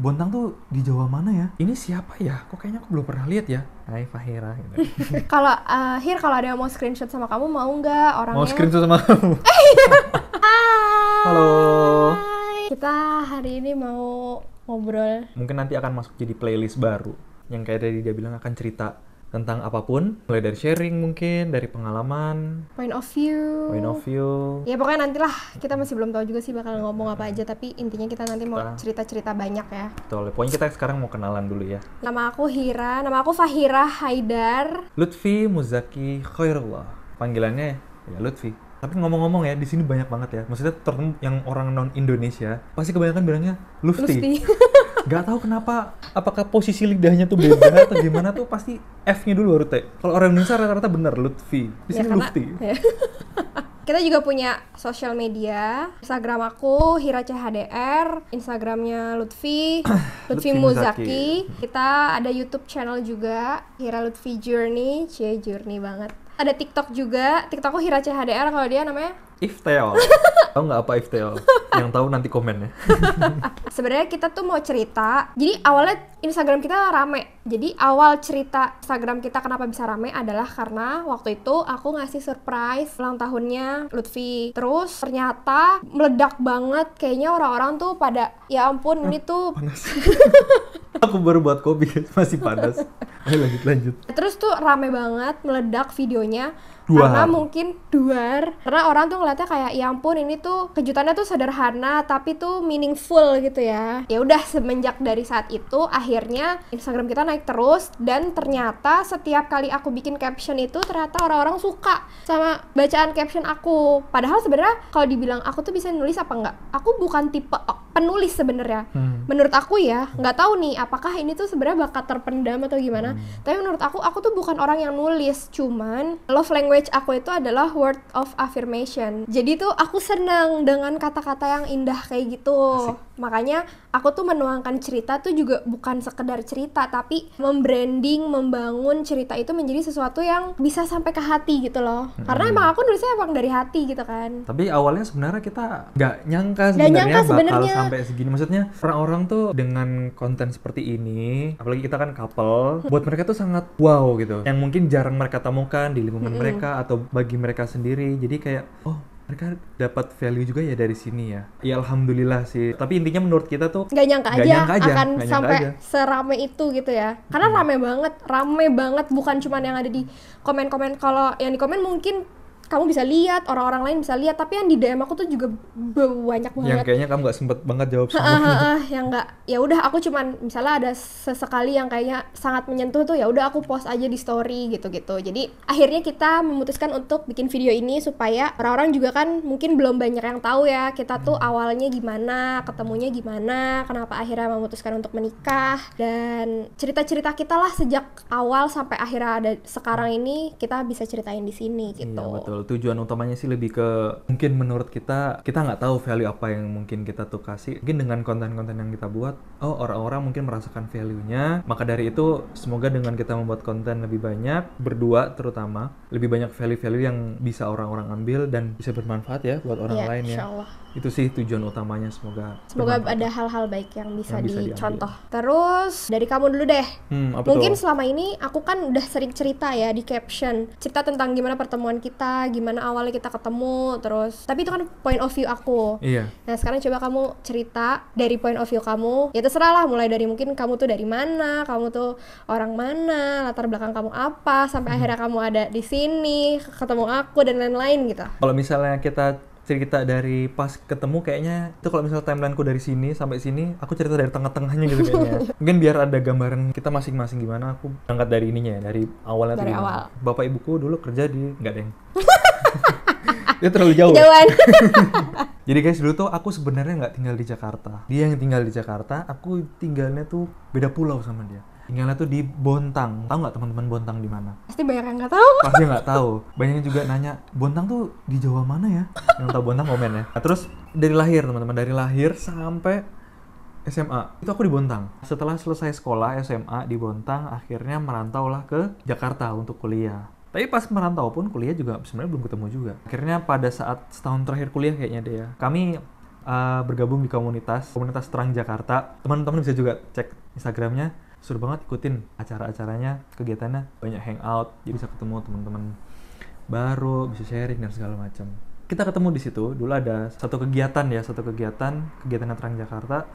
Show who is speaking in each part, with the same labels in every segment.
Speaker 1: Bontang tuh di Jawa mana ya? Ini siapa ya? Kok kayaknya aku belum pernah lihat ya? Hai Fahira gitu.
Speaker 2: Kalau kalau ada yang mau screenshot sama kamu, mau nggak orangnya?
Speaker 1: Mau screenshot sama kamu? Halo.
Speaker 2: Kita hari ini mau ngobrol.
Speaker 1: Mungkin nanti akan masuk jadi playlist baru yang kayak tadi dia bilang akan cerita tentang apapun, mulai dari sharing mungkin, dari pengalaman,
Speaker 2: Point of view. Ya pokoknya nantilah, kita masih belum tahu juga sih bakal ngomong apa aja, tapi intinya kita nanti mau cerita-cerita banyak ya.
Speaker 1: Betul, pokoknya kita sekarang mau kenalan dulu ya.
Speaker 2: Nama aku Fahira Haidar.
Speaker 1: Lutfi Muzaki Khairullah. Panggilannya ya Lutfi. Tapi ngomong-ngomong ya, di sini banyak banget ya. Maksudnya yang orang non Indonesia pasti kebanyakan bilangnya Lutfi. Gak tahu kenapa, apakah posisi lidahnya tuh beda atau gimana tuh pasti F-nya dulu baru T. Kalau orang Indonesia rata-rata bener Lutfi. Di sini ya, Lutfi. Ya.
Speaker 2: Kita juga punya sosial media. Instagram aku HiraCHDR, Instagramnya Lutfi Muzaki. Kita ada YouTube channel juga, Hira Lutfi Journey, Journey banget. Ada TikTok juga, TikTokku HiraCHDR, kalau dia namanya
Speaker 1: Ifteol. Tahu nggak apa Ifteol? Yang tahu nanti komen ya.
Speaker 2: Sebenarnya kita tuh mau cerita. Jadi awalnya Instagram kita rame. Jadi awal cerita Instagram kita kenapa bisa rame adalah karena waktu itu aku ngasih surprise ulang tahunnya Lutfi. Terus ternyata meledak banget. Kayaknya orang-orang tuh pada ya ampun ini tuh
Speaker 1: panas. Aku baru buat kopi masih panas. Ayo lanjut.
Speaker 2: Terus tuh rame banget, meledak videonya. Karena mungkin karena orang tuh ngeliatnya kayak ya ampun ini tuh kejutannya tuh sederhana tapi tuh meaningful gitu ya. Ya udah semenjak dari saat itu akhirnya Instagram kita naik terus dan ternyata setiap kali aku bikin caption itu ternyata orang-orang suka sama bacaan caption aku. Padahal sebenarnya kalau dibilang aku tuh bisa nulis apa enggak? Aku bukan tipe penulis sebenarnya. Menurut aku ya, nggak tahu nih apakah ini tuh sebenarnya bakat terpendam atau gimana. Tapi menurut aku tuh bukan orang yang nulis, cuman love language aku itu adalah word of affirmation. Jadi tuh aku senang dengan kata-kata yang indah kayak gitu. Asik. Makanya aku tuh menuangkan cerita tuh juga bukan sekedar cerita, tapi membranding, membangun cerita itu menjadi sesuatu yang bisa sampai ke hati gitu loh. Karena emang aku nulisnya emang dari hati gitu kan.
Speaker 1: Tapi awalnya sebenarnya kita nggak nyangka sebenarnya bakal sampai segini. Maksudnya orang-orang tuh dengan konten seperti ini, apalagi kita kan couple, buat mereka tuh sangat wow gitu. Yang mungkin jarang mereka temukan di lingkungan mereka atau bagi mereka sendiri. Jadi kayak mereka dapat value juga ya dari sini ya. Ya alhamdulillah sih. Tapi intinya menurut kita tuh
Speaker 2: nggak nyangka aja akan sampai serame itu gitu ya. Karena rame banget. Bukan cuma yang ada di komen-komen. Kalau yang di komen mungkin kamu bisa lihat, orang-orang lain bisa lihat, tapi yang di DM aku tuh juga banyak banget.
Speaker 1: Yang kayaknya kamu nggak sempet banget jawab semua.
Speaker 2: Yang nggak, ya udah aku cuman misalnya ada sesekali yang kayaknya sangat menyentuh tuh, ya udah aku post aja di story gitu-gitu. Jadi akhirnya kita memutuskan untuk bikin video ini supaya orang-orang juga kan mungkin belum banyak yang tahu ya kita tuh awalnya gimana, ketemunya gimana, kenapa akhirnya memutuskan untuk menikah, dan cerita-cerita kita lah sejak awal sampai akhirnya ada sekarang ini kita bisa ceritain di sini gitu.
Speaker 1: Iya, betul. Tujuan utamanya sih lebih ke mungkin menurut kita nggak tahu value apa yang mungkin kita tuh kasih. Mungkin dengan konten-konten yang kita buat, orang-orang mungkin merasakan value-nya. Maka dari itu semoga dengan kita membuat konten lebih banyak, berdua terutama, lebih banyak value-value yang bisa orang-orang ambil dan bisa bermanfaat ya buat orang lain ya.
Speaker 2: Insyaallah.
Speaker 1: Itu sih tujuan utamanya, semoga
Speaker 2: ada hal-hal baik yang bisa dicontoh. Terus dari kamu dulu deh. Mungkin selama ini aku kan udah sering cerita ya di caption, cerita tentang gimana pertemuan kita, gimana awalnya kita ketemu, terus tapi itu kan point of view aku.
Speaker 1: Iya.
Speaker 2: Nah sekarang coba kamu cerita dari point of view kamu. Ya terserah lah, mulai dari mungkin kamu tuh dari mana, kamu tuh orang mana, latar belakang kamu apa, sampai akhirnya kamu ada di sini, ketemu aku dan lain-lain gitu.
Speaker 1: Kalau misalnya kita cerita dari pas ketemu, kayaknya itu kalau misalnya timelineku dari sini sampai sini, aku cerita dari tengah-tengahnya gitu kayaknya. Mungkin biar ada gambaran kita masing-masing gimana. Aku berangkat dari ininya ya, dari awalnya.
Speaker 2: Dari awal.
Speaker 1: Bapak ibuku dulu kerja di enggak deng. Dia terlalu jauh. Jadi guys, dulu tuh aku sebenarnya nggak tinggal di Jakarta. Dia yang tinggal di Jakarta, aku tinggalnya tuh beda pulau sama dia. Tinggalnya tuh di Bontang. Tahu nggak teman-teman Bontang di mana?
Speaker 2: Pasti banyak yang nggak tahu.
Speaker 1: Pasti nggak tahu. Banyak yang juga nanya, Bontang tuh di Jawa mana ya? Yang tahu Bontang komen ya. Nah, terus dari lahir teman-teman, dari lahir sampai SMA itu aku di Bontang. Setelah selesai sekolah SMA di Bontang, akhirnya merantaulah ke Jakarta untuk kuliah. Tapi pas merantau pun kuliah juga sebenarnya belum ketemu juga. Akhirnya pada saat setahun terakhir kuliah kayaknya deh ya, kami bergabung di komunitas Terang Jakarta. Teman-teman bisa juga cek Instagramnya, seru banget, ikutin acara-acaranya, kegiatannya, banyak hangout, jadi bisa ketemu teman-teman baru, bisa sharing dan segala macam. Kita ketemu di situ. Dulu ada satu kegiatan Terang Jakarta.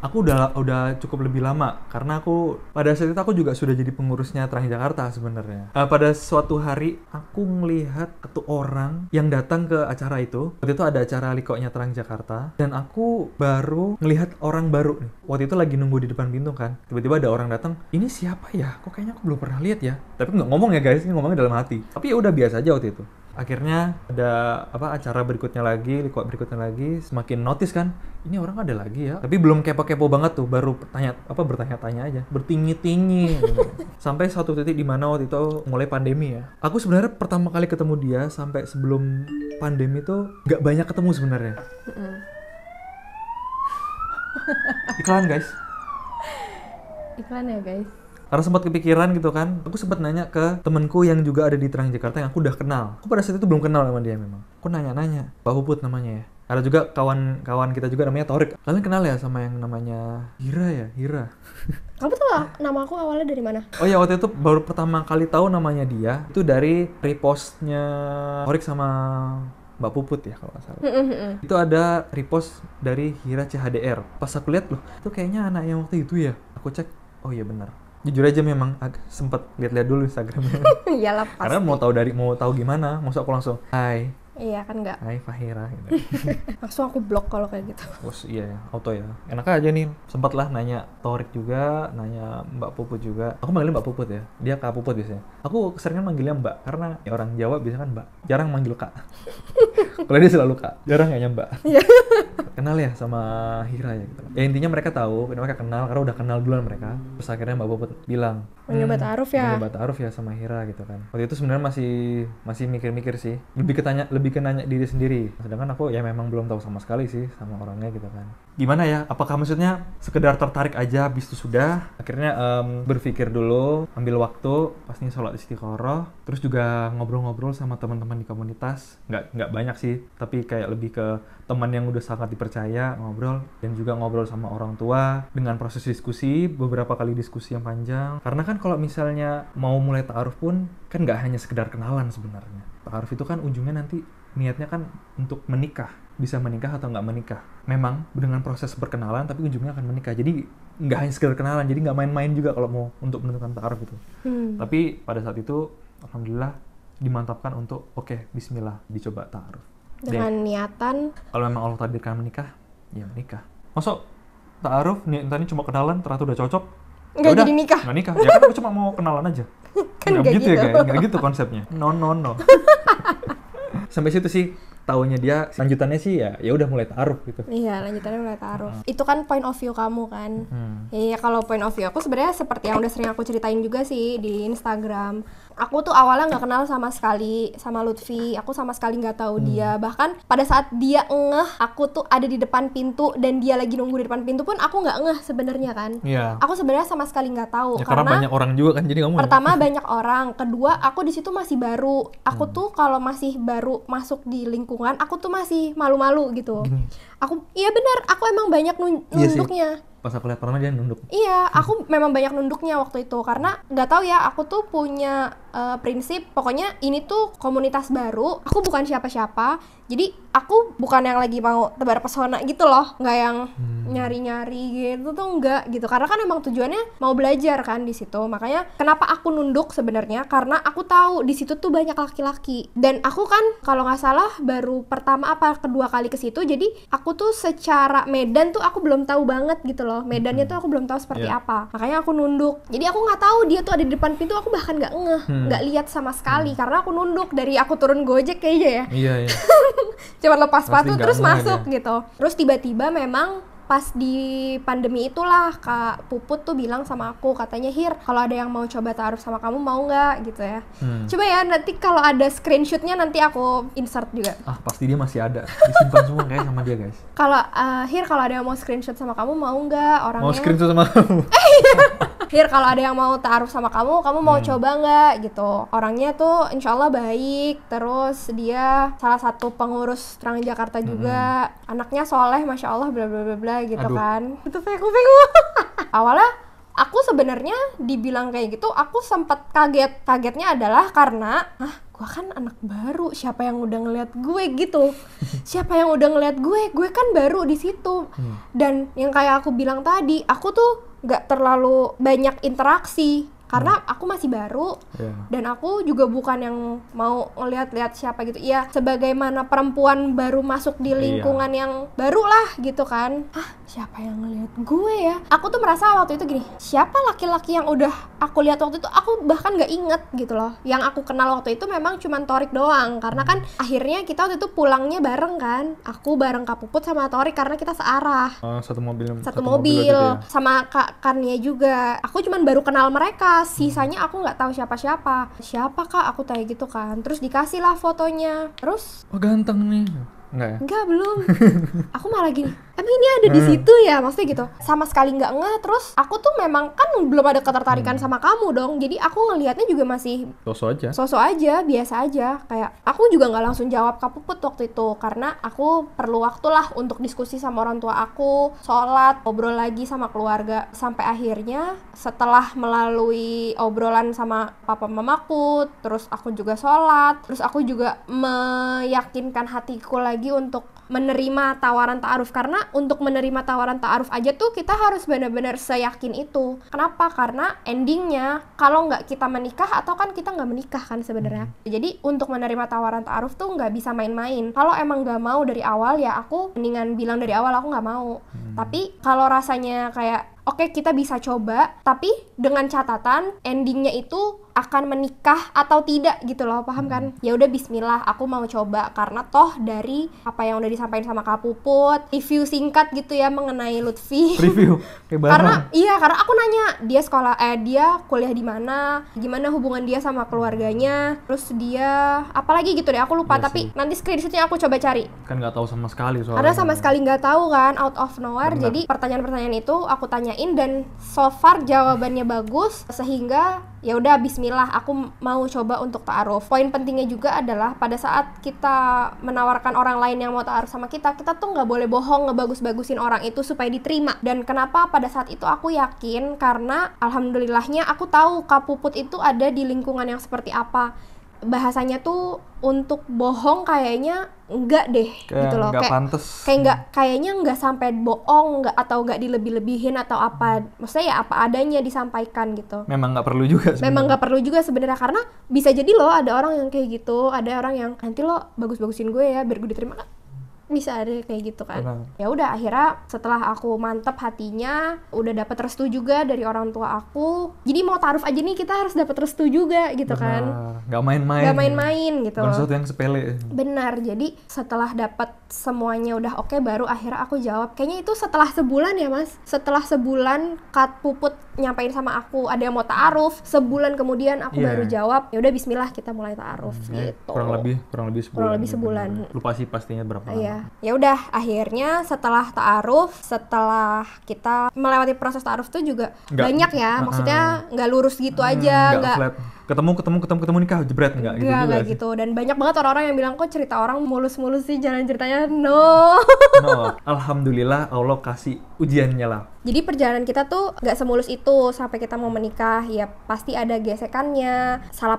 Speaker 1: Aku udah cukup lebih lama karena pada saat itu aku juga sudah jadi pengurusnya Terang Jakarta sebenarnya. Pada suatu hari aku melihat satu orang yang datang ke acara itu. Waktu itu ada acara Likonya Terang Jakarta dan aku baru melihat orang baru nih. Waktu itu lagi nunggu di depan pintu kan. Tiba-tiba ada orang datang. Ini siapa ya? Kok kayaknya aku belum pernah lihat ya. Tapi nggak ngomong ya guys, ini ngomongnya dalam hati. Tapi ya udah biasa aja waktu itu. Akhirnya ada acara berikutnya lagi, Liko berikutnya lagi, semakin notice kan, ini orang ada lagi ya. Tapi belum kepo-kepo banget tuh, baru bertanya-tanya aja, bertingi-tingi. Sampai suatu titik di mana waktu itu mulai pandemi ya. Aku sebenarnya pertama kali ketemu dia sampai sebelum pandemi tuh nggak banyak ketemu sebenarnya. Iklan guys.
Speaker 2: Iklan ya guys.
Speaker 1: Karena sempat kepikiran gitu kan, aku sempat nanya ke temenku yang juga ada di Terang Jakarta yang aku udah kenal. Aku pada saat itu belum kenal sama dia memang. Aku nanya-nanya, Pak Puput namanya ya. Ada juga kawan kita juga namanya Torik. Kalian kenal ya sama yang namanya Hira ya? Hira.
Speaker 2: Kamu tahu nama aku awalnya dari mana?
Speaker 1: Oh ya, waktu itu baru pertama kali tahu namanya dia. Itu dari repostnya Torik sama Mbak Puput ya kalau nggak salah. Itu ada repost dari Hira CHDR. Pas aku lihat loh, itu kayaknya anak yang waktu itu ya. Aku cek, oh iya benar. Jujur aja memang sempat lihat-lihat dulu Instagramnya.
Speaker 2: Iyalah pasti.
Speaker 1: Karena mau tahu gimana, maksud aku langsung, hai.
Speaker 2: Iya kan nggak.
Speaker 1: Hai Fahira gitu.
Speaker 2: Langsung aku blok kalau kayak gitu.
Speaker 1: Bos iya ya, auto ya. Enak aja nih. Sempat lah nanya Torik juga, nanya Mbak Puput juga. Aku manggilnya Mbak Puput ya. Dia Kak Puput biasanya. Aku keseringan manggilnya Mbak karena ya orang Jawa biasanya kan Mbak. Jarang manggil Kak. Kalau dia selalu Kak, jarang nanya Mbak. Kenal ya sama Hira ya gitu. Ya intinya mereka tahu, mereka kenal karena udah kenal duluan mereka. Terus akhirnya Mbak Puput bilang,
Speaker 2: nyoba ta'aruf ya.
Speaker 1: Nyoba ta'aruf ya sama Hira gitu kan. Waktu itu sebenarnya masih mikir-mikir sih. Lebih ke nanya diri sendiri. Sedangkan aku ya memang belum tahu sama sekali sih sama orangnya gitu kan. Gimana ya? Apakah maksudnya sekedar tertarik aja habis itu sudah? Akhirnya berpikir dulu, ambil waktu, pas nih sholat istiqoroh, terus juga ngobrol-ngobrol sama teman-teman di komunitas. Nggak banyak sih, tapi kayak lebih ke teman yang udah sangat dipercaya, ngobrol, dan juga ngobrol sama orang tua dengan proses diskusi, beberapa kali diskusi yang panjang. Karena kan kalau misalnya mau mulai ta'aruf pun kan nggak hanya sekedar kenalan sebenarnya. Ta'aruf itu kan ujungnya nanti niatnya kan untuk menikah, bisa menikah atau nggak menikah. Memang dengan proses berkenalan tapi ujungnya akan menikah. Jadi nggak hanya sekedar kenalan, jadi nggak main-main juga kalau mau untuk menentukan ta'aruf itu. Tapi pada saat itu alhamdulillah dimantapkan untuk oke, bismillah dicoba ta'aruf.
Speaker 2: Dengan niatan
Speaker 1: kalau memang Allah takdirkan menikah, ya menikah. Masuk ta'aruf niatannya cuma kenalan, ternyata udah cocok,
Speaker 2: nggak jadi nikah.
Speaker 1: Nggak nikah. Ya kan aku cuma mau kenalan aja.
Speaker 2: Kan nggak gitu
Speaker 1: ya guys, nggak gitu konsepnya. No. Sampai situ sih taunya dia. Lanjutannya sih ya udah mulai ta'aruf gitu.
Speaker 2: Iya, lanjutannya mulai ta'aruf. Itu kan point of view kamu kan. Iya, kalau point of view aku sebenarnya seperti yang udah sering aku ceritain juga sih di Instagram. Aku tuh awalnya nggak kenal sama sekali sama Lutfi. Aku sama sekali nggak tahu dia. Bahkan pada saat dia ngeh aku tuh ada di depan pintu dan dia lagi nunggu di depan pintu pun aku nggak ngeh sebenarnya kan.
Speaker 1: Iya.
Speaker 2: Aku sebenarnya sama sekali nggak tahu
Speaker 1: ya, karena banyak orang juga kan, jadi kamu.
Speaker 2: Pertama banyak orang, kedua aku di situ masih baru. Aku tuh kalau masih baru masuk di lingkungan, aku tuh masih malu-malu gitu. Aku iya benar, aku emang banyak nunduknya.
Speaker 1: Iya, pas aku lihat pertama dia nunduk.
Speaker 2: Iya, aku memang banyak nunduknya waktu itu karena nggak tahu ya, aku tuh punya prinsip pokoknya ini tuh komunitas baru, aku bukan siapa-siapa, jadi aku bukan yang lagi mau tebar pesona gitu loh, nggak yang nyari-nyari gitu tuh nggak gitu, karena kan emang tujuannya mau belajar kan di situ. Makanya kenapa aku nunduk sebenarnya karena aku tahu di situ tuh banyak laki-laki dan aku kan kalau nggak salah baru pertama apa kedua kali ke situ, jadi aku tuh secara medan tuh aku belum tahu banget gitu loh, medannya tuh aku belum tahu seperti apa, makanya aku nunduk. Jadi aku nggak tahu dia tuh ada di depan pintu, aku bahkan nggak ngeh, nggak lihat sama sekali karena aku nunduk dari aku turun Gojek kayaknya ya.
Speaker 1: Iya.
Speaker 2: Cuma lepas sepatu terus masuk gitu. Terus tiba-tiba memang pas di pandemi itulah Kak Puput tuh bilang sama aku, katanya Hir, kalau ada yang mau coba ta'aruf sama kamu mau nggak gitu ya. Coba ya nanti kalau ada screenshotnya nanti aku insert juga.
Speaker 1: Pasti dia masih ada, disimpan semua kayak sama dia guys.
Speaker 2: Kalau Hir, kalau ada yang mau screenshot sama kamu mau nggak orangnya?
Speaker 1: Mau screenshot sama kamu?
Speaker 2: Kalau ada yang mau ta'aruf sama kamu mau coba nggak gitu. Orangnya tuh insya Allah baik, terus dia salah satu pengurus Terang Jakarta juga, anaknya soleh, masya Allah, bla bla bla bla gitu. Aduh. Kan itu pengu awalnya aku sebenarnya dibilang kayak gitu, aku sempat kagetnya adalah karena gue kan anak baru, siapa yang udah ngeliat gue gitu. Siapa yang udah ngeliat gue kan baru di situ. Dan yang kayak aku bilang tadi, aku tuh gak terlalu banyak interaksi karena aku masih baru, dan aku juga bukan yang mau ngeliat-liat siapa gitu. Iya, sebagaimana perempuan baru masuk di lingkungan yang baru lah gitu kan. Siapa yang ngeliat gue ya? Aku tuh merasa waktu itu gini, siapa laki-laki yang udah aku lihat waktu itu, aku bahkan gak inget gitu loh. Yang aku kenal waktu itu memang cuma Torik doang, karena kan akhirnya kita waktu itu pulangnya bareng kan. Aku bareng Kak Puput sama Torik karena kita searah.
Speaker 1: Satu mobil
Speaker 2: gitu ya? Sama Kak Kania juga. Aku cuma baru kenal mereka, sisanya aku nggak tahu siapa Kak, aku tanya gitu kan. Terus dikasih lah fotonya. Terus
Speaker 1: ganteng nih.
Speaker 2: Enggak, belum. Aku malah gini, emang ini ada di situ ya, maksudnya gitu. Sama sekali nggak ngeh. Terus aku tuh memang kan belum ada ketertarikan sama kamu dong. Jadi aku ngelihatnya juga masih sosok aja, biasa aja. Kayak aku juga nggak langsung jawab Kak Puput waktu itu, karena aku perlu waktu lah untuk diskusi sama orang tua aku, sholat, ngobrol lagi sama keluarga. Sampai akhirnya setelah melalui obrolan sama papa mamaku, terus aku juga sholat, terus aku juga meyakinkan hatiku lagi untuk menerima tawaran ta'aruf. Karena untuk menerima tawaran ta'aruf aja tuh kita harus benar-benar seyakin itu. Kenapa? Karena endingnya kalau nggak kita menikah, atau kan kita nggak menikah kan sebenarnya. Jadi untuk menerima tawaran ta'aruf tuh nggak bisa main-main. Kalau emang nggak mau dari awal, ya aku mendingan bilang dari awal aku nggak mau. Tapi kalau rasanya kayak oke, kita bisa coba, tapi dengan catatan endingnya itu akan menikah atau tidak gitu loh, paham kan? Ya udah, bismillah, aku mau coba. Karena toh dari apa yang udah disampaikan sama Kak Puput, review singkat gitu ya mengenai Lutfi.
Speaker 1: Review
Speaker 2: karena aku nanya dia dia kuliah di mana, gimana hubungan dia sama keluarganya, terus dia apalagi gitu deh, aku lupa. Tapi nanti screenshotnya aku coba cari.
Speaker 1: Kan nggak tahu sama sekali soalnya.
Speaker 2: Karena sama sekali nggak tahu kan, out of nowhere. Jadi pertanyaan-pertanyaan itu aku tanyain, dan so far jawabannya bagus, sehingga ya udah, bismillah, aku mau coba untuk ta'aruf. Poin pentingnya juga adalah pada saat kita menawarkan orang lain yang mau ta'aruf sama kita tuh nggak boleh bohong, ngebagus-bagusin orang itu supaya diterima. Dan kenapa pada saat itu aku yakin? Karena alhamdulillahnya aku tahu Kak Puput itu ada di lingkungan yang seperti apa. Bahasanya tuh untuk bohong kayaknya enggak deh, gitu loh.
Speaker 1: Kayak pantes.
Speaker 2: Kayaknya enggak sampai bohong, enggak, atau enggak dilebih-lebihin atau apa. Maksudnya ya apa adanya disampaikan gitu.
Speaker 1: Memang enggak perlu juga sebenarnya.
Speaker 2: Memang enggak perlu juga sebenarnya, karena bisa jadi loh ada orang yang kayak gitu, ada orang yang nanti lo bagus-bagusin gue ya biar gue diterima. Bisa ada kayak gitu kan. Ya udah, akhirnya setelah aku mantep hatinya, udah dapat restu juga dari orang tua aku. Jadi mau ta'aruf aja nih kita harus dapat restu juga gitu. Kan.
Speaker 1: Gak main-main gitu.
Speaker 2: Bukan
Speaker 1: sesuatu yang sepele.
Speaker 2: Benar. Jadi setelah dapat semuanya udah oke, baru akhirnya aku jawab. Kayaknya itu setelah sebulan ya, Mas. Setelah sebulan Kak Puput nyampein sama aku ada yang mau ta'aruf, sebulan kemudian aku baru jawab. Ya udah, bismillah, kita mulai ta'aruf gitu.
Speaker 1: Kurang lebih sebulan. Lupa sih pastinya berapa lama.
Speaker 2: Ya udah, akhirnya setelah ta'aruf, setelah kita melewati proses ta'aruf tuh juga banyak ya, maksudnya nggak lurus gitu aja, nggak
Speaker 1: flat. Ketemu nikah jebret, nggak
Speaker 2: gitu. Dan banyak banget orang-orang yang bilang, kok cerita orang mulus-mulus sih jalan ceritanya. No.
Speaker 1: Alhamdulillah Allah kasih ujiannya lah.
Speaker 2: Jadi perjalanan kita tuh nggak semulus itu sampai kita mau menikah. Ya pasti ada gesekannya, salah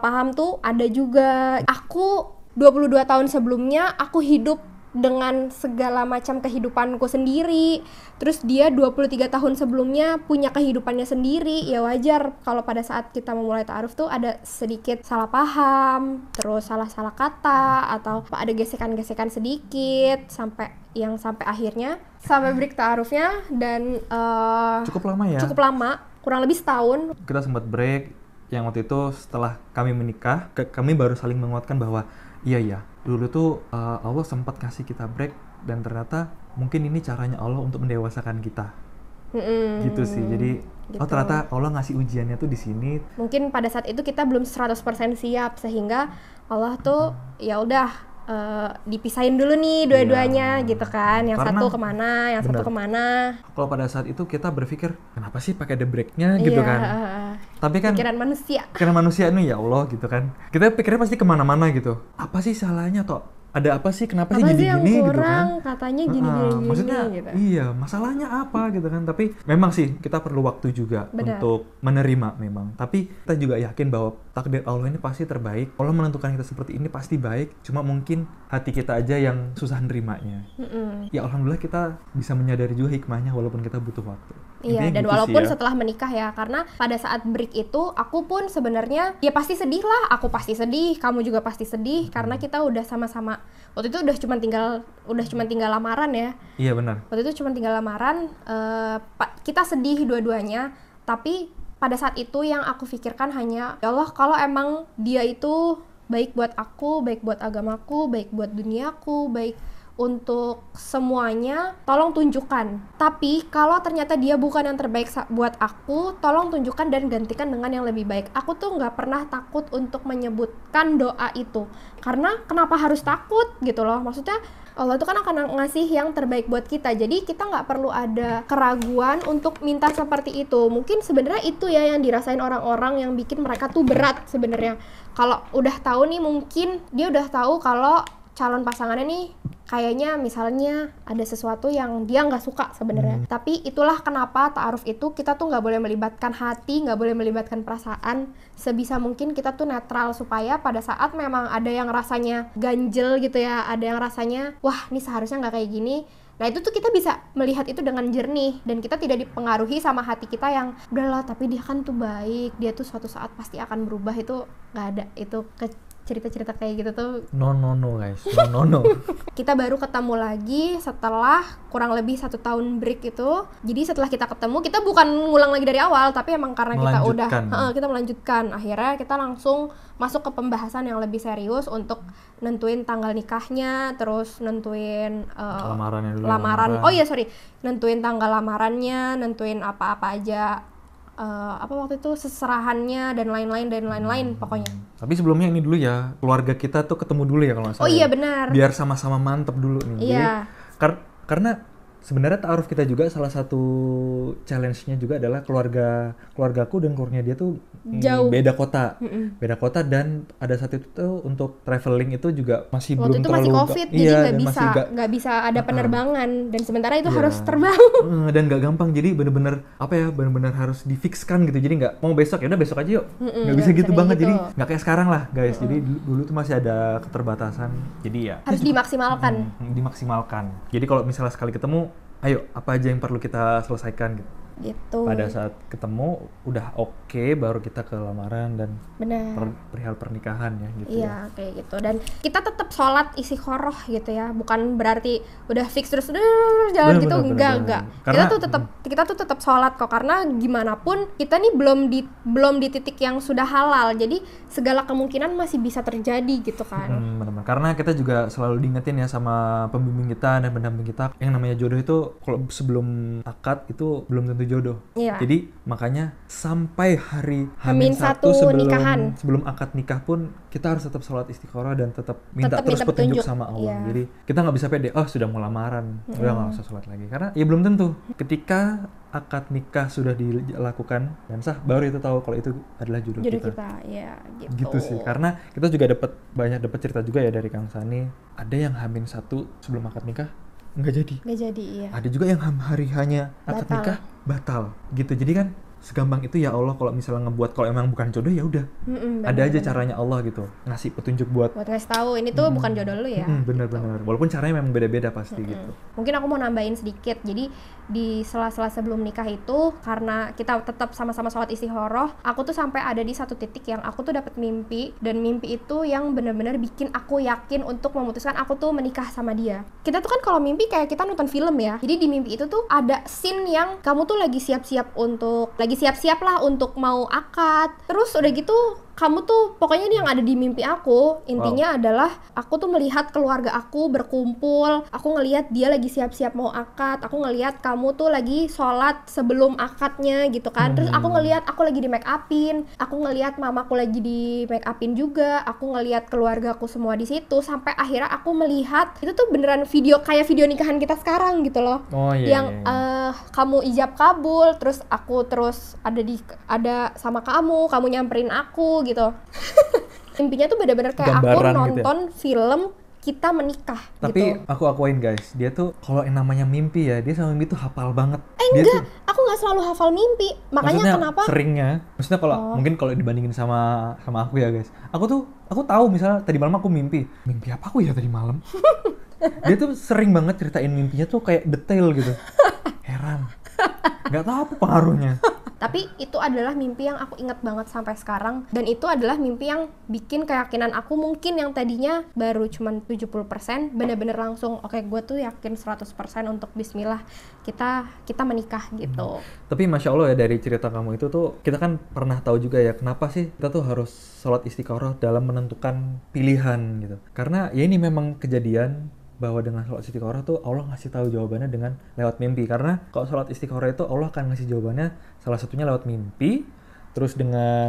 Speaker 2: paham tuh ada juga. Aku 22 tahun sebelumnya aku hidup dengan segala macam kehidupanku sendiri. Terus dia 23 tahun sebelumnya punya kehidupannya sendiri. Ya wajar kalau pada saat kita memulai ta'aruf tuh ada sedikit salah paham, terus salah kata, atau ada gesekan-gesekan sedikit, sampai akhirnya sampai break ta'arufnya. Dan
Speaker 1: cukup lama,
Speaker 2: kurang lebih setahun.
Speaker 1: Kita sempat break, yang waktu itu setelah kami menikah, kami baru saling menguatkan bahwa iya, dulu tuh Allah sempat kasih kita break, dan ternyata mungkin ini caranya Allah untuk mendewasakan kita. Gitu sih. Jadi gitu. Ternyata Allah ngasih ujiannya tuh di sini.
Speaker 2: Mungkin pada saat itu kita belum 100% siap, sehingga Allah tuh ya udah dipisahin dulu nih dua-duanya gitu kan, yang
Speaker 1: karena,
Speaker 2: satu kemana, yang satu kemana.
Speaker 1: Kalau pada saat itu kita berpikir kenapa sih pakai ada breaknya gitu kan, tapi kan pikiran manusia nih ya Allah gitu kan, kita pikirnya pasti kemana-mana gitu, apa sih salahnya toh, ada apa sih, kenapa sih gini-gini gitu kan,
Speaker 2: katanya gini-gini
Speaker 1: maksudnya
Speaker 2: gitu.
Speaker 1: Iya, masalahnya apa gitu kan. Tapi memang sih kita perlu waktu juga untuk menerima memang, tapi kita juga yakin bahwa takdir Allah ini pasti terbaik. Allah menentukan kita seperti ini pasti baik, cuma mungkin hati kita aja yang susah nerimanya. Ya alhamdulillah kita bisa menyadari juga hikmahnya walaupun kita butuh waktu.
Speaker 2: Iya, dan gitu walaupun setelah menikah ya, karena pada saat break itu aku pun sebenarnya ya pasti sedih lah, aku pasti sedih, kamu juga pasti sedih, karena kita udah sama-sama waktu itu udah cuma tinggal lamaran ya.
Speaker 1: Iya benar.
Speaker 2: Waktu itu cuma tinggal lamaran, kita sedih dua-duanya, tapi pada saat itu yang aku pikirkan hanya ya Allah, kalau emang dia itu baik buat aku, baik buat agamaku, baik buat duniaku, baik untuk semuanya, tolong tunjukkan. Tapi kalau ternyata dia bukan yang terbaik buat aku, tolong tunjukkan dan gantikan dengan yang lebih baik. Aku tuh nggak pernah takut untuk menyebutkan doa itu, karena kenapa harus takut gitu loh. Maksudnya Allah tuh kan akan ngasih yang terbaik buat kita, jadi kita nggak perlu ada keraguan untuk minta seperti itu. Mungkin sebenarnya itu ya yang dirasain orang-orang yang bikin mereka tuh berat sebenarnya. Kalau udah tahu nih, mungkin dia udah tahu kalau calon pasangannya nih kayaknya misalnya ada sesuatu yang dia nggak suka sebenarnya. Tapi itulah kenapa ta'aruf itu kita tuh nggak boleh melibatkan hati, nggak boleh melibatkan perasaan. Sebisa mungkin kita tuh netral, supaya pada saat memang ada yang rasanya ganjel gitu ya, ada yang rasanya wah ini seharusnya nggak kayak gini, nah itu tuh kita bisa melihat itu dengan jernih, dan kita tidak dipengaruhi sama hati kita yang udahlah tapi dia kan tuh baik, dia tuh suatu saat pasti akan berubah. Itu nggak ada, itu cerita-cerita kayak gitu tuh
Speaker 1: no guys, no.
Speaker 2: Kita baru ketemu lagi setelah kurang lebih 1 tahun break itu. Jadi setelah kita ketemu, kita bukan ngulang lagi dari awal, tapi emang karena kita melanjutkan. Akhirnya kita langsung masuk ke pembahasan yang lebih serius untuk nentuin tanggal nikahnya, terus nentuin lamaran. Nentuin tanggal lamarannya, nentuin apa-apa aja. Waktu itu seserahannya dan lain-lain pokoknya.
Speaker 1: Tapi sebelumnya ini dulu ya, keluarga kita tuh ketemu dulu ya kalau nggak salah.
Speaker 2: Oh iya benar.
Speaker 1: Biar sama-sama mantep dulu nih.
Speaker 2: Iya.
Speaker 1: Jadi karena sebenarnya ta'aruf kita juga salah satu challenge-nya juga adalah keluargaku dan keluarganya dia tuh
Speaker 2: jauh,
Speaker 1: beda kota, dan ada saat itu tuh untuk traveling itu juga masih
Speaker 2: waktu
Speaker 1: belum
Speaker 2: itu
Speaker 1: terlalu
Speaker 2: masih COVID, jadi nggak bisa ada penerbangan, dan sementara itu harus terbang
Speaker 1: dan nggak gampang, jadi bener-bener harus difikskan gitu. Jadi nggak mau besok, ya udah besok aja yuk, nggak bisa gitu banget gitu. Jadi nggak kayak sekarang lah guys. Jadi dulu tuh masih ada keterbatasan, jadi ya
Speaker 2: harus
Speaker 1: dimaksimalkan. Jadi kalau misalnya sekali ketemu, ayo apa aja yang perlu kita selesaikan gitu. Pada saat ketemu udah oke, baru kita ke lamaran dan perihal pernikahan ya gitu.
Speaker 2: Iya, kayak gitu. Dan kita tetap sholat istiqoroh gitu ya, bukan berarti udah fix terus jalan gitu, enggak. Karena, kita tuh tetap sholat kok, karena gimana pun kita nih belum di titik yang sudah halal, jadi segala kemungkinan masih bisa terjadi gitu kan.
Speaker 1: Benar-benar. Karena kita juga selalu diingetin ya sama pembimbing kita dan pendamping kita, yang namanya jodoh itu kalau sebelum akad itu belum tentu jodoh.
Speaker 2: Iya.
Speaker 1: Jadi makanya sampai hari
Speaker 2: H-1
Speaker 1: sebelum akad nikah pun kita harus tetap sholat istiqoroh dan tetap minta petunjuk sama Allah. Iya. Jadi kita nggak bisa pede, sudah mau lamaran, udah nggak usah sholat lagi. Karena ya belum tentu. Ketika akad nikah sudah dilakukan dan sah, baru itu tahu kalau itu adalah jodoh kita.
Speaker 2: Ya,
Speaker 1: gitu sih. Karena kita juga banyak dapat cerita juga ya dari Kang Sani. Ada yang H-1 sebelum akad nikah nggak jadi,
Speaker 2: iya.
Speaker 1: Ada juga yang hari hanya akad nikah batal gitu. Jadi kan segampang itu ya Allah kalau misalnya ngebuat, kalau emang bukan jodoh ya udah. Ada aja caranya Allah gitu, ngasih petunjuk buat
Speaker 2: ngasih tahu ini tuh bukan jodoh lu ya.
Speaker 1: Benar-benar. Gitu. Walaupun caranya memang beda-beda pasti gitu.
Speaker 2: Mungkin aku mau nambahin sedikit. Jadi di sela-sela sebelum nikah itu, karena kita tetap sama-sama sholat istiqoroh, aku tuh sampai ada di satu titik yang aku tuh dapat mimpi, dan mimpi itu yang benar-benar bikin aku yakin untuk memutuskan aku tuh menikah sama dia. Kita tuh kan kalau mimpi kayak kita nonton film ya. Jadi di mimpi itu tuh ada scene yang kamu tuh lagi siap-siap lah untuk mau akad. Terus udah gitu kamu tuh pokoknya ini yang ada di mimpi aku. Intinya adalah aku tuh melihat keluarga aku berkumpul, aku ngelihat dia lagi siap-siap mau akad, aku ngelihat kamu tuh lagi sholat sebelum akadnya gitu kan. Terus aku ngelihat aku lagi di make upin, aku ngelihat mamaku lagi di make upin juga, aku ngelihat keluargaku semua di situ, sampai akhirnya aku melihat itu tuh beneran video kayak video nikahan kita sekarang gitu loh. Yang kamu ijab kabul, terus aku terus ada sama kamu nyamperin aku gitu. Mimpinya tuh bener-bener kayak
Speaker 1: gambaran
Speaker 2: aku nonton
Speaker 1: gitu ya?
Speaker 2: Film kita menikah.
Speaker 1: Tapi gitu. Aku akuin guys, dia tuh kalau yang namanya mimpi ya, dia sama mimpi tuh hafal banget.
Speaker 2: Enggak, aku nggak selalu hafal mimpi. Makanya
Speaker 1: maksudnya
Speaker 2: kenapa?
Speaker 1: Maksudnya kalau mungkin kalau dibandingin sama aku ya guys, aku tahu misalnya tadi malam aku mimpi apa aku ya tadi malam. Dia tuh sering banget ceritain mimpinya tuh kayak detail gitu. Heran. Nggak tahu apa pengaruhnya.
Speaker 2: Tapi itu adalah mimpi yang aku ingat banget sampai sekarang. Dan itu adalah mimpi yang bikin keyakinan aku mungkin yang tadinya baru cuman 70%, bener-bener langsung oke, gue tuh yakin 100% untuk bismillah kita menikah gitu.
Speaker 1: Tapi Masya Allah ya, dari cerita kamu itu tuh kita kan pernah tahu juga ya kenapa sih kita tuh harus sholat istikharah dalam menentukan pilihan gitu. Karena ya ini memang kejadian bahwa dengan sholat istikharah tuh Allah ngasih tahu jawabannya dengan lewat mimpi. Karena kalau sholat istikharah itu Allah akan ngasih jawabannya salah satunya lewat mimpi, terus dengan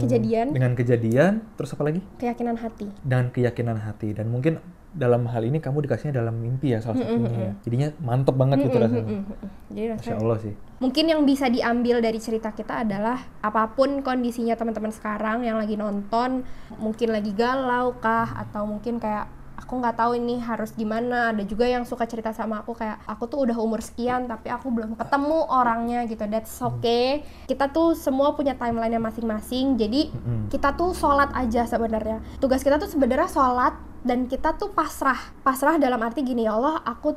Speaker 1: kejadian, terus apa lagi?
Speaker 2: Keyakinan hati.
Speaker 1: Dan keyakinan hati. Dan mungkin dalam hal ini kamu dikasihnya dalam mimpi ya salah satunya. Jadinya mantep banget gitu rasanya.
Speaker 2: Jadi
Speaker 1: Masya Allah sih.
Speaker 2: Mungkin yang bisa diambil dari cerita kita adalah apapun kondisinya teman-teman sekarang yang lagi nonton, mungkin lagi galau kah, atau mungkin kayak aku nggak tahu ini harus gimana. Ada juga yang suka cerita sama aku kayak aku tuh udah umur sekian tapi aku belum ketemu orangnya gitu. That's okay. Kita tuh semua punya timeline-nya masing-masing. Jadi kita tuh sholat aja sebenarnya. Tugas kita tuh sebenarnya sholat, dan kita tuh pasrah dalam arti gini, ya Allah, aku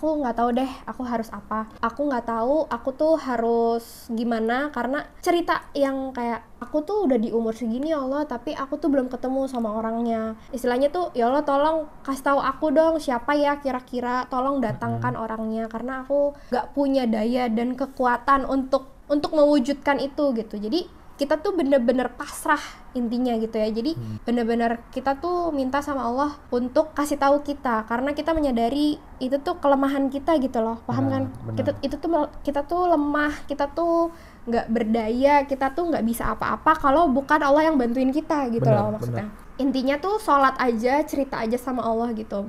Speaker 2: nggak tahu deh aku harus apa, aku nggak tahu aku tuh harus gimana, karena cerita yang kayak aku tuh udah di umur segini ya Allah, tapi aku tuh belum ketemu sama orangnya. Istilahnya tuh, ya Allah tolong kasih tahu aku dong siapa ya kira-kira, tolong datangkan orangnya, karena aku nggak punya daya dan kekuatan untuk mewujudkan itu gitu. Jadi kita tuh bener-bener pasrah intinya gitu ya. Jadi bener-bener kita tuh minta sama Allah untuk kasih tahu kita, karena kita menyadari itu tuh kelemahan kita gitu loh, paham kan? Kita tuh lemah, kita tuh nggak berdaya, kita tuh nggak bisa apa-apa kalau bukan Allah yang bantuin kita gitu loh maksudnya. Intinya tuh sholat aja, cerita aja sama Allah gitu.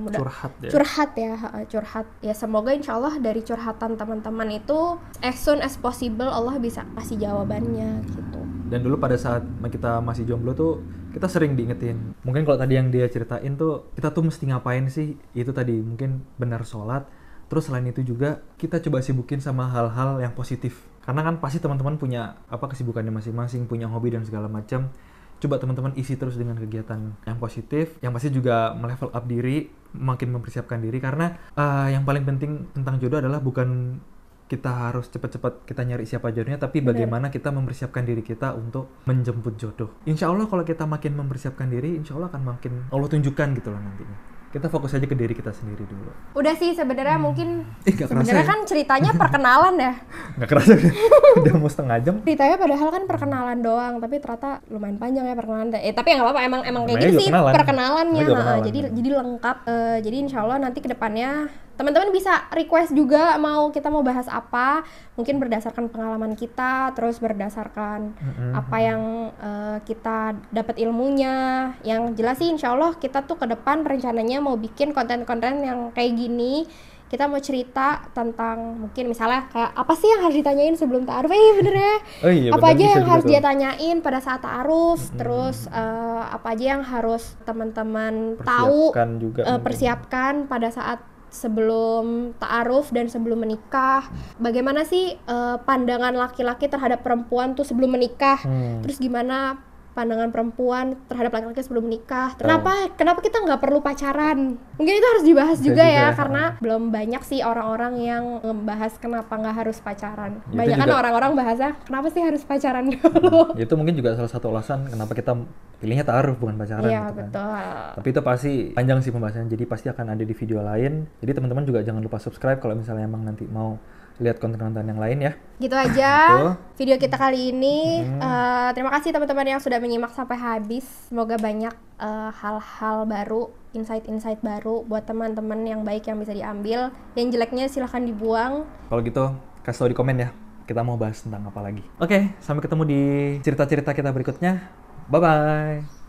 Speaker 2: Curhat ya. Semoga insyaallah dari curhatan teman-teman itu as soon as possible Allah bisa kasih jawabannya gitu.
Speaker 1: Dan dulu pada saat kita masih jomblo tuh kita sering diingetin, mungkin kalau tadi yang dia ceritain tuh kita tuh mesti ngapain sih, itu tadi mungkin benar sholat. Terus selain itu juga kita coba sibukin sama hal-hal yang positif, karena kan pasti teman-teman punya kesibukannya masing-masing, punya hobi dan segala macam. Coba teman-teman isi terus dengan kegiatan yang positif, yang pasti juga melevel up diri, makin mempersiapkan diri. Karena yang paling penting tentang jodoh adalah bukan kita harus cepat-cepat kita nyari siapa jodohnya, tapi bagaimana kita mempersiapkan diri kita untuk menjemput jodoh. Insya Allah kalau kita makin mempersiapkan diri, insya Allah akan makin Allah tunjukkan gitu loh nantinya. Kita fokus aja ke diri kita sendiri dulu.
Speaker 2: Udah sih sebenarnya mungkin sebenarnya kan ceritanya perkenalan ya.
Speaker 1: Nggak kerasa kan? Udah mau setengah jam.
Speaker 2: Ceritanya padahal kan perkenalan doang, tapi ternyata lumayan panjang ya perkenalan. Tapi ya nggak apa-apa, emang kayak gitu sih perkenalannya. Jadi lengkap. Jadi insya Allah nanti kedepannya teman-teman bisa request juga kita mau bahas apa, mungkin berdasarkan pengalaman kita, terus berdasarkan apa yang kita dapat ilmunya. Yang jelas sih insya Allah kita tuh ke depan rencananya mau bikin konten-konten yang kayak gini. Kita mau cerita tentang mungkin misalnya kayak apa sih yang harus ditanyain sebelum ta'aruf, bener ya? Apa aja yang harus dia tanyain pada saat ta'aruf, terus apa aja yang harus teman-teman tahu, persiapkan pada saat sebelum ta'aruf dan sebelum menikah. Bagaimana sih pandangan laki-laki terhadap perempuan tuh sebelum menikah, terus gimana pandangan perempuan terhadap laki-laki sebelum menikah. Kenapa kita nggak perlu pacaran? Mungkin itu harus dibahas juga ya, karena belum banyak sih orang-orang yang ngebahas kenapa nggak harus pacaran. Banyak kan orang-orang bahasnya kenapa sih harus pacaran dulu.
Speaker 1: Itu mungkin juga salah satu alasan kenapa kita pilihnya ta'aruf bukan pacaran.
Speaker 2: Iya,
Speaker 1: gitu
Speaker 2: betul.
Speaker 1: Kan. Tapi itu pasti panjang sih pembahasannya, jadi pasti akan ada di video lain. Jadi teman-teman juga jangan lupa subscribe kalau misalnya emang nanti mau lihat konten-konten yang lain ya.
Speaker 2: Gitu aja video kita kali ini. Terima kasih teman-teman yang sudah menyimak sampai habis. Semoga banyak hal-hal baru, insight-insight baru buat teman-teman yang baik yang bisa diambil. Yang jeleknya silahkan dibuang.
Speaker 1: Kalau gitu kasih tahu di komen ya, kita mau bahas tentang apa lagi. Oke, sampai ketemu di cerita-cerita kita berikutnya. Bye-bye.